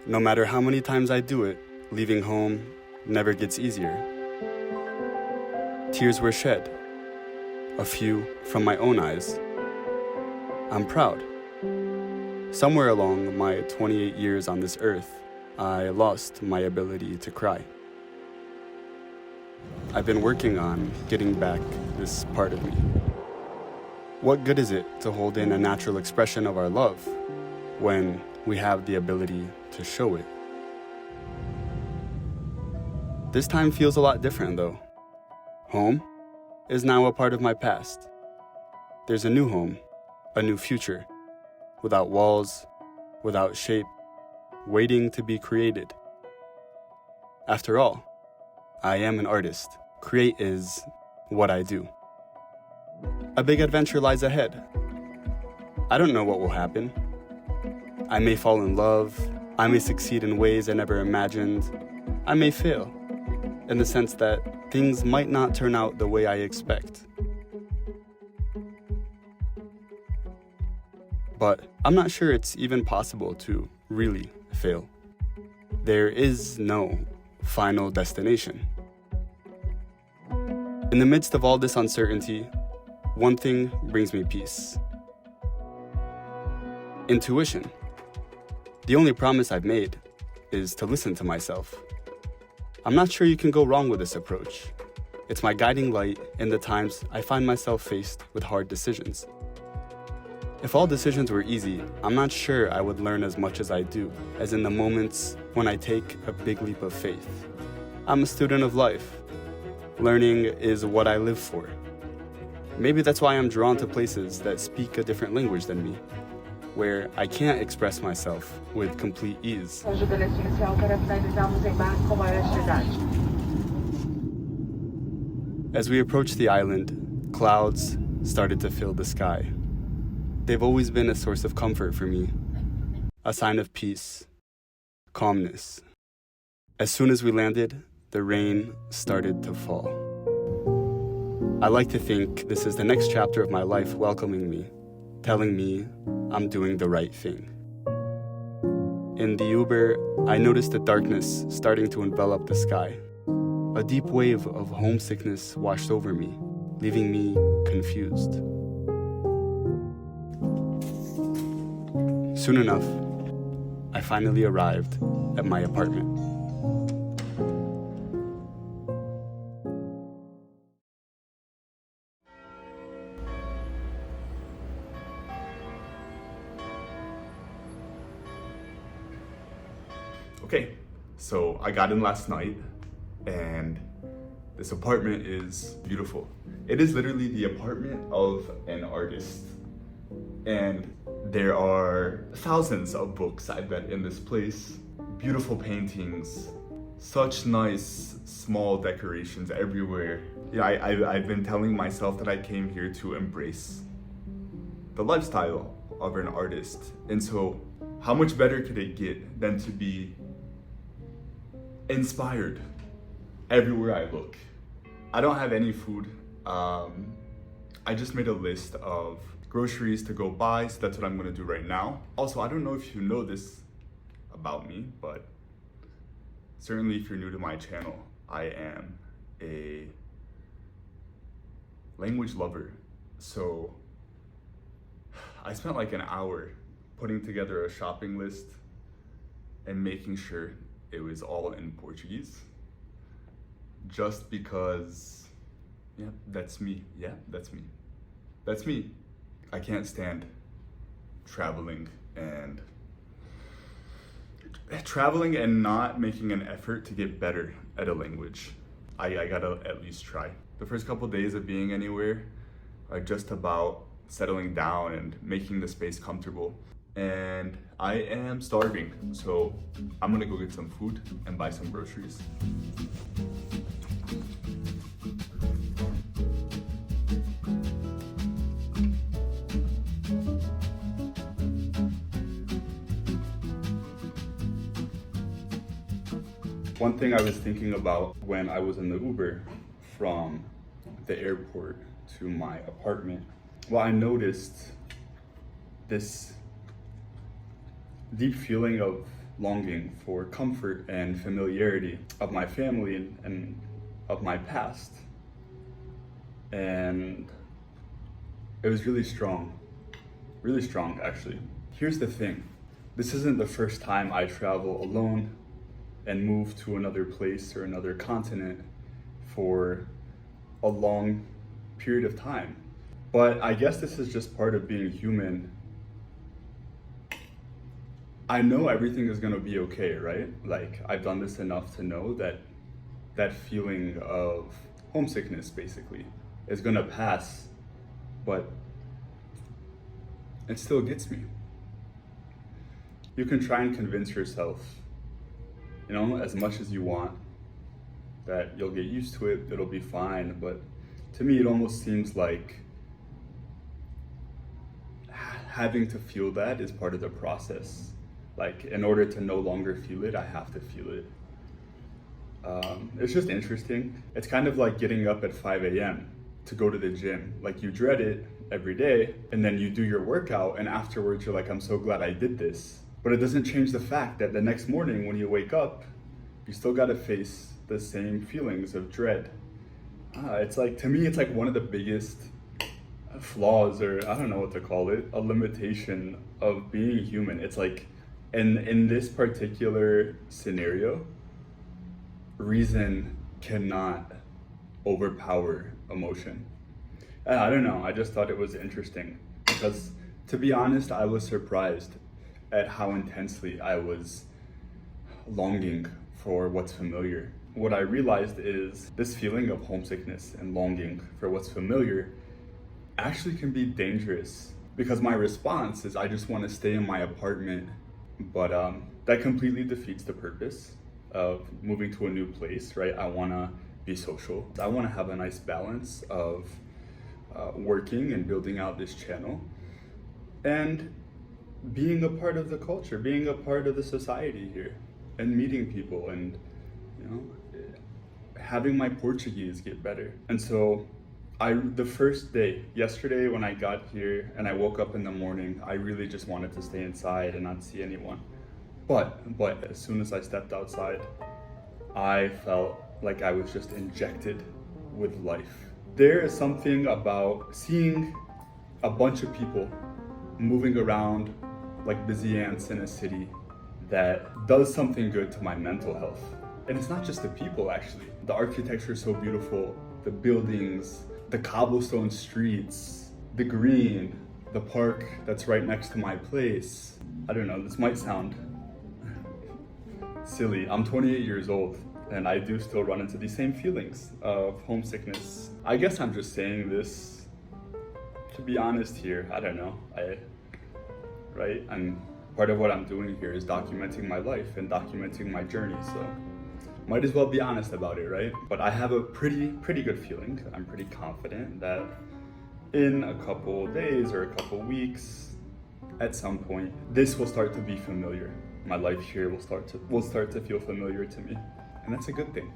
No matter how many times I do it, leaving home never gets easier. Tears were shed, a few from my own eyes. I'm proud. Somewhere along my 28 years on this earth, I lost my ability to cry. I've been working on getting back this part of me. What good is it to hold in a natural expression of our love when we have the ability to show it? This time feels a lot different though. Home is now a part of my past. There's a new home, a new future, without walls, without shape, waiting to be created. After all, I am an artist. Create is what I do. A big adventure lies ahead. I don't know what will happen. I may fall in love. I may succeed in ways I never imagined. I may fail, in the sense that things might not turn out the way I expect. But I'm not sure it's even possible to really fail. There is no final destination. In the midst of all this uncertainty, one thing brings me peace. Intuition. The only promise I've made is to listen to myself. I'm not sure you can go wrong with this approach. It's my guiding light in the times I find myself faced with hard decisions. If all decisions were easy, I'm not sure I would learn as much as I do, as in the moments when I take a big leap of faith. I'm a student of life. Learning is what I live for. Maybe that's why I'm drawn to places that speak a different language than me, where I can't express myself with complete ease. As we approached the island, clouds started to fill the sky. They've always been a source of comfort for me, a sign of peace, calmness. As soon as we landed, the rain started to fall. I like to think this is the next chapter of my life welcoming me, telling me I'm doing the right thing. In the Uber, I noticed the darkness starting to envelop the sky. A deep wave of homesickness washed over me, leaving me confused. Soon enough, I finally arrived at my apartment. Okay, so I got in last night, and this apartment is beautiful. It is literally the apartment of an artist. And there are thousands of books I bet in this place. Beautiful paintings, such nice small decorations everywhere. Yeah, I've been telling myself that I came here to embrace the lifestyle of an artist. And so how much better could it get than to be inspired everywhere I look? I don't have any food. I just made a list of groceries to go buy, so that's what I'm gonna do right now. Also, I don't know if you know this about me, but certainly if you're new to my channel, I am a language lover. So I spent like an hour putting together a shopping list and making sure it was all in Portuguese, just because, yeah, that's me. Yeah, that's me. That's me. I can't stand traveling and not making an effort to get better at a language. I gotta at least try. The first couple days of being anywhere are just about settling down and making the space comfortable. And I am starving, so I'm gonna go get some food and buy some groceries. One thing I was thinking about when I was in the Uber from the airport to my apartment, well, I noticed this deep feeling of longing for comfort and familiarity of my family and of my past. And it was really strong actually. Here's the thing, this isn't the first time I travel alone and move to another place or another continent for a long period of time. But I guess this is just part of being human. I know everything is gonna be okay, right? Like, I've done this enough to know that that feeling of homesickness basically is gonna pass, but it still gets me. You can try and convince yourself, as much as you want, that you'll get used to it, it'll be fine, but to me it almost seems like having to feel that is part of the process. Like, in order to no longer feel it, I have to feel it. It's just interesting. It's kind of like getting up at 5 a.m. to go to the gym. Like, you dread it every day, and then you do your workout, and afterwards you're like, I'm so glad I did this. But it doesn't change the fact that the next morning when you wake up, you still gotta face the same feelings of dread. It's like, to me, it's like one of the biggest flaws, or I don't know what to call it, a limitation of being human. It's like, in this particular scenario, reason cannot overpower emotion. And I don't know, I just thought it was interesting because, to be honest, I was surprised at how intensely I was longing for what's familiar. What I realized is this feeling of homesickness and longing for what's familiar actually can be dangerous, because my response is I just want to stay in my apartment, but that completely defeats the purpose of moving to a new place, right? I want to be social. I want to have a nice balance of working and building out this channel and being a part of the culture, being a part of the society here, and meeting people, and having my Portuguese get better. And so the first day, yesterday when I got here and I woke up in the morning, I really just wanted to stay inside and not see anyone. But as soon as I stepped outside, I felt like I was just injected with life. There is something about seeing a bunch of people moving around like busy ants in a city that does something good to my mental health. And it's not just the people, actually. The architecture is so beautiful, the buildings, the cobblestone streets, the green, the park that's right next to my place. I don't know, this might sound silly. I'm 28 years old and I do still run into these same feelings of homesickness. I guess I'm just saying this to be honest here. I don't know, right? And part of what I'm doing here is documenting my life and documenting my journey, so might as well be honest about it, right? But I have a pretty good feeling. I'm pretty confident that in a couple days or a couple weeks, at some point, this will start to be familiar. My life here will start to feel familiar to me, and that's a good thing.